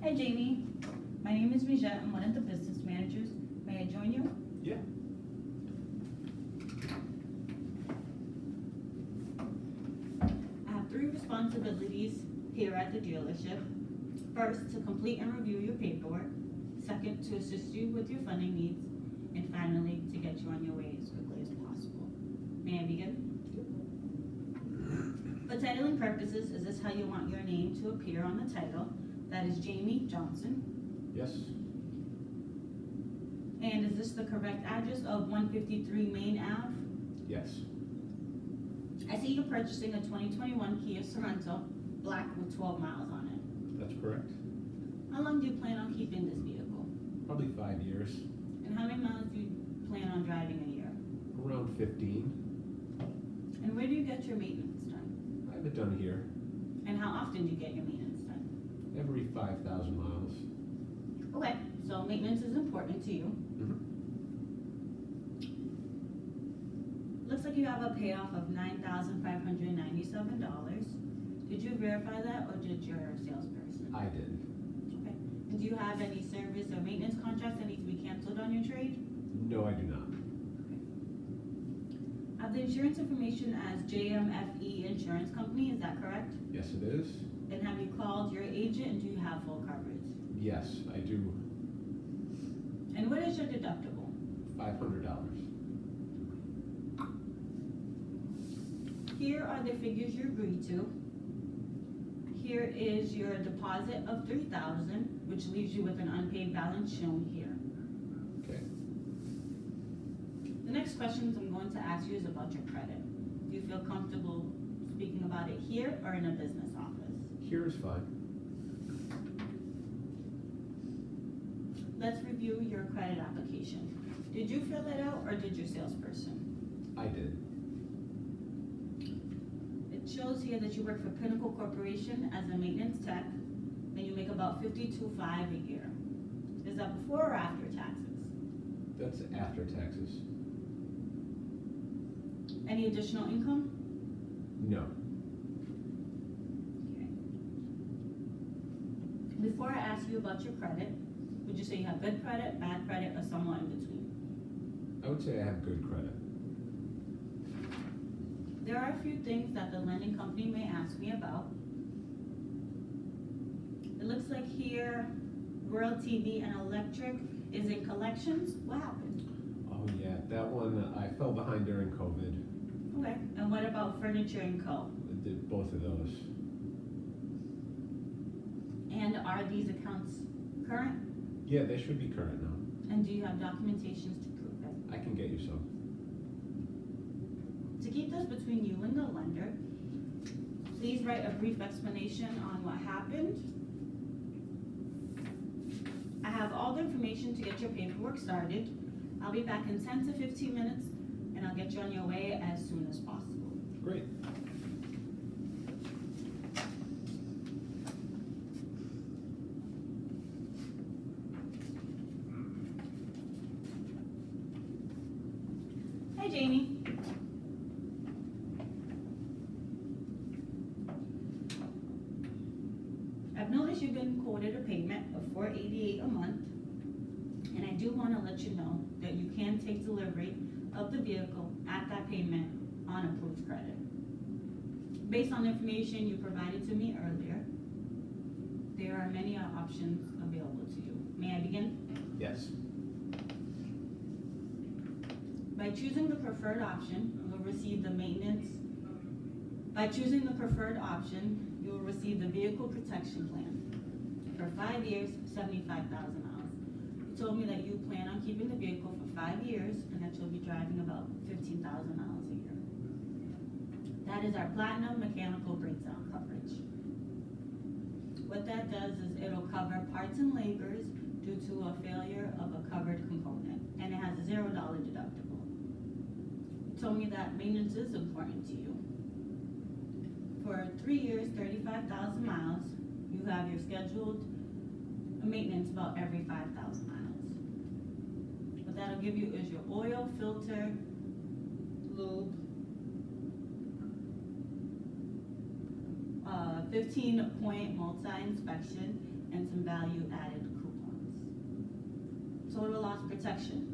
Hi Jamie, my name is Mijie. I'm one of the business managers. May I join you? Yeah. I have 3 responsibilities here at the dealership. First, to complete and review your paperwork. Second, to assist you with your funding needs. And finally, to get you on your way as quickly as possible. May I begin? For titling purposes, is this how you want your name to appear on the title? That is Jamie Johnson. Yes. And is this the correct address of 153 Main Ave? Yes. I see you're purchasing a 2021 Kia Sorento, black with 12 miles on it. That's correct. How long do you plan on keeping this vehicle? Probably 5 years. And how many miles do you plan on driving a year? Around 15. And where do you get your maintenance done? I have it done here. And how often do you get your maintenance done? Every 5,000 miles. Okay, so maintenance is important to you. Looks like you have a payoff of $9,597. Did you verify that or did your salesperson? I did. Okay. And do you have any service or maintenance contracts that need to be canceled on your trade? No, I do not. I have the insurance information as JMFE Insurance Company, is that correct? Yes, it is. And have you called your agent and do you have full coverage? Yes, I do. And what is your deductible? $500. Here are the figures you agreed to. Here is your deposit of $3,000, which leaves you with an unpaid balance shown here. Okay. The next questions I'm going to ask you is about your credit. Do you feel comfortable speaking about it here or in a business office? Here is fine. Let's review your credit application. Did you fill it out or did your salesperson? I did. It shows here that you work for Pinnacle Corporation as a maintenance tech, and you make about $52,500 a year. Is that before or after taxes? That's after taxes. Any additional income? No. Okay. Before I ask you about your credit, would you say you have good credit, bad credit, or somewhat in between? I would say I have good credit. There are a few things that the lending company may ask me about. It looks like here, Royal TV and Electric is in collections. What happened? Oh yeah, that one, I fell behind during COVID. Okay, and what about Furniture and Co? I did both of those. And are these accounts current? Yeah, they should be current now. And do you have documentations to prove it? I can get you some. To keep this between you and the lender, please write a brief explanation on what happened. I have all the information to get your paperwork started. I'll be back in 10 to 15 minutes and I'll get you on your way as soon as possible. Great. Hi Jamie. I've noticed you've been quoted a payment of $488 a month, and I do want to let you know that you can take delivery of the vehicle at that payment on approved credit. Based on the information you provided to me earlier, there are many options available to you. May I begin? Yes. By choosing the preferred option, you will receive the maintenance. By choosing the preferred option, you will receive the vehicle protection plan for 5 years, 75,000 miles. You told me that you plan on keeping the vehicle for 5 years and that you'll be driving about 15,000 miles a year. That is our platinum mechanical breakdown coverage. What that does is it'll cover parts and labors due to a failure of a covered component, and it has a $0 deductible. You told me that maintenance is important to you. For 3 years, 35,000 miles, you have your scheduled maintenance about every 5,000 miles. What that'll give you is your oil, filter, lube, 15-point multi-inspection, and some value-added coupons. Total loss protection.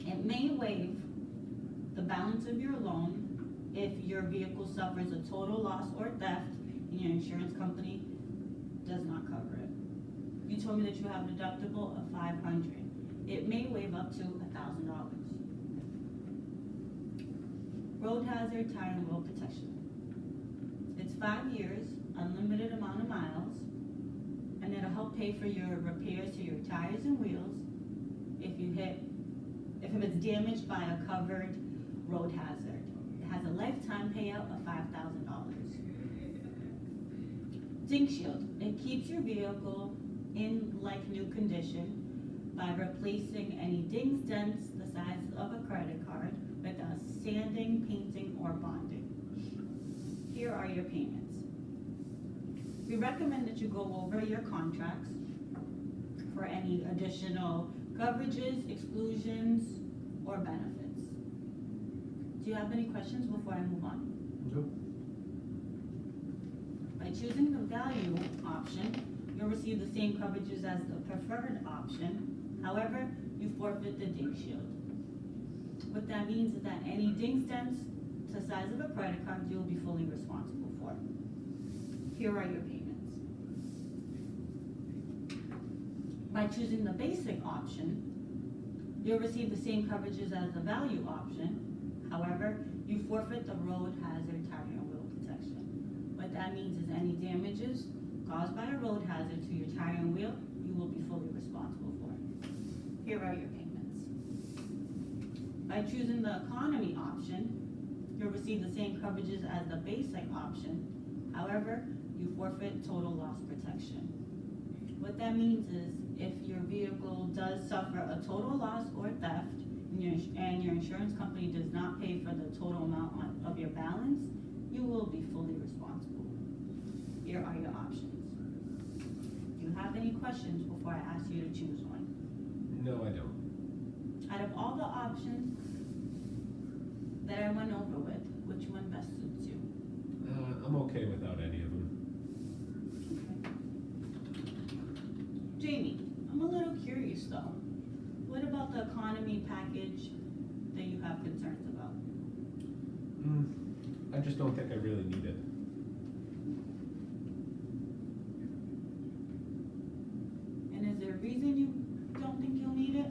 It may waive the balance of your loan if your vehicle suffers a total loss or theft and your insurance company does not cover it. You told me that you have a deductible of $500. It may waive up to $1,000. Road hazard tire and wheel protection. It's 5 years, unlimited amount of miles, and it'll help pay for your repairs to your tires and wheels if it's damaged by a covered road hazard. It has a lifetime payout of $5,000. Ding shield. It keeps your vehicle in like new condition by replacing any dings, dents the size of a credit card without sanding, painting, or bonding. Here are your payments. We recommend that you go over your contracts for any additional coverages, exclusions, or benefits. Do you have any questions before I move on? Nope. By choosing the value option, you'll receive the same coverages as the preferred option. However, you forfeit the ding shield. What that means is that any dings, dents to the size of a credit card, you'll be fully responsible for. Here are your payments. By choosing the basic option, you'll receive the same coverages as the value option. However, you forfeit the road hazard tire and wheel protection. What that means is any damages caused by a road hazard to your tire and wheel, you will be fully responsible for. Here are your payments. By choosing the economy option, you'll receive the same coverages as the basic option. However, you forfeit total loss protection. What that means is if your vehicle does suffer a total loss or theft and your insurance company does not pay for the total amount of your balance, you will be fully responsible. Here are your options. Do you have any questions before I ask you to choose one? No, I don't. Out of all the options that I went over with, which one best suits you? I'm okay without any of them. Jamie, I'm a little curious though. What about the economy package that you have concerns about? I just don't think I really need it. And is there a reason you don't think you'll need it?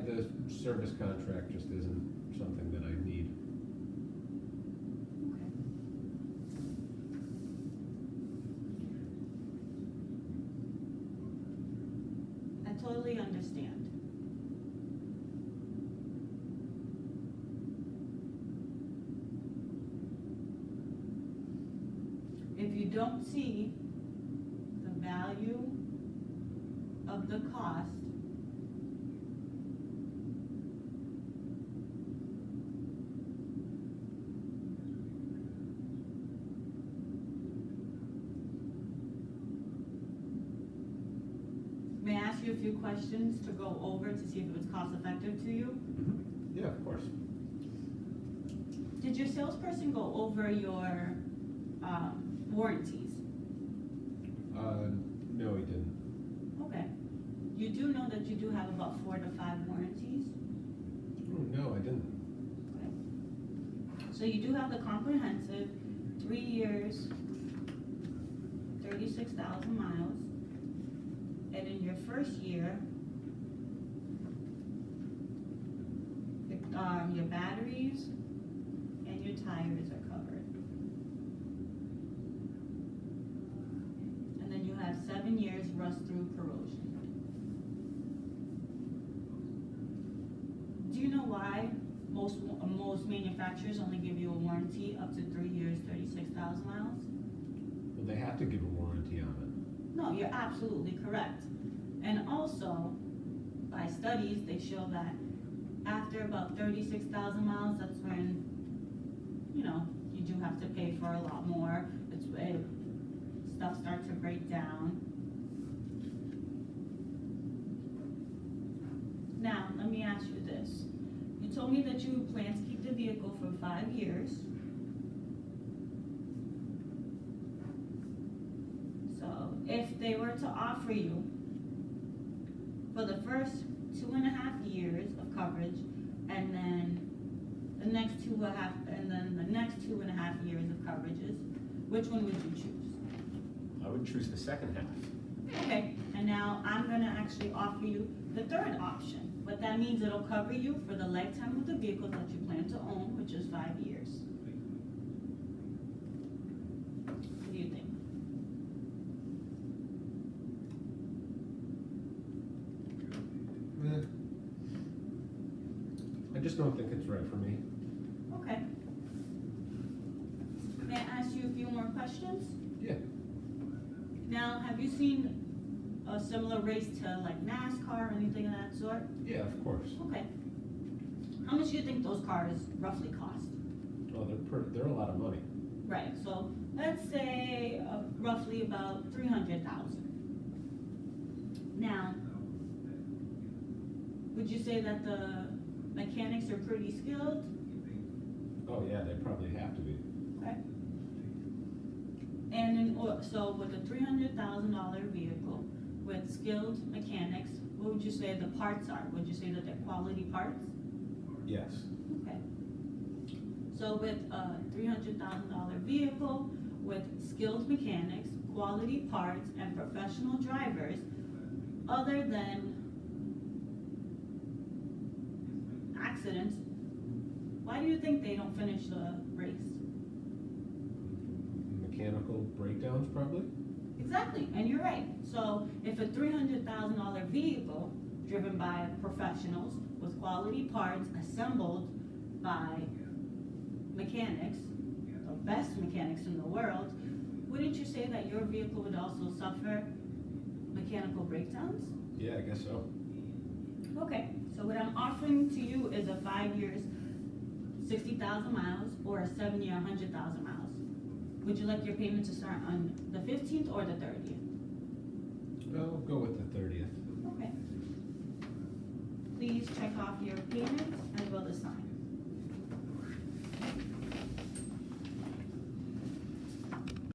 The service contract just isn't something that I need. Okay. I totally understand. If you don't see the value of the cost, may I ask you a few questions to go over to see if it was cost effective to you? Yeah, of course. Did your salesperson go over your warranties? No, he didn't. Okay. You do know that you do have about 4 to 5 warranties? No, I didn't. Okay. So you do have the comprehensive 3 years, 36,000 miles. And in your first year, your batteries and your tires are covered. And then you have 7 years rust through corrosion. Do you know why most manufacturers only give you a warranty up to 3 years, 36,000 miles? Well, they have to give a warranty on it. No, you're absolutely correct. And also, by studies, they show that after about 36,000 miles, that's when, you do have to pay for a lot more. It's when stuff starts to break down. Now, let me ask you this. You told me that you plan to keep the vehicle for 5 years. So, if they were to offer you for the first 2.5 years of coverage, and then the next 2.5 years of coverages, which one would you choose? I would choose the second half. Okay, and now I'm gonna actually offer you the third option. What that means, it'll cover you for the lifetime of the vehicle that you plan to own, which is 5 years. What do you think? I just don't think it's right for me. Okay. May I ask you a few more questions? Yeah. Now, have you seen a similar race to like NASCAR or anything of that sort? Yeah, of course. Okay. How much do you think those cars roughly cost? Well, they're a lot of money. Right, so let's say roughly about 300,000. Now, would you say that the mechanics are pretty skilled? Oh yeah, they probably have to be. Okay. And so with a $300,000 vehicle with skilled mechanics, what would you say the parts are? Would you say that they're quality parts? Yes. Okay. So with a $300,000 vehicle with skilled mechanics, quality parts, and professional drivers, other than accidents, why do you think they don't finish the race? Mechanical breakdowns, probably. Exactly, and you're right. So if a $300,000 vehicle driven by professionals with quality parts assembled by mechanics, the best mechanics in the world, wouldn't you say that your vehicle would also suffer mechanical breakdowns? Yeah, I guess so. Okay, so what I'm offering to you is a 5 years, 60,000 miles, or a 7 year, 100,000 miles. Would you like your payment to start on the 15th or the 30th? I'll go with the 30th. Okay. Please check off your payments as well as sign.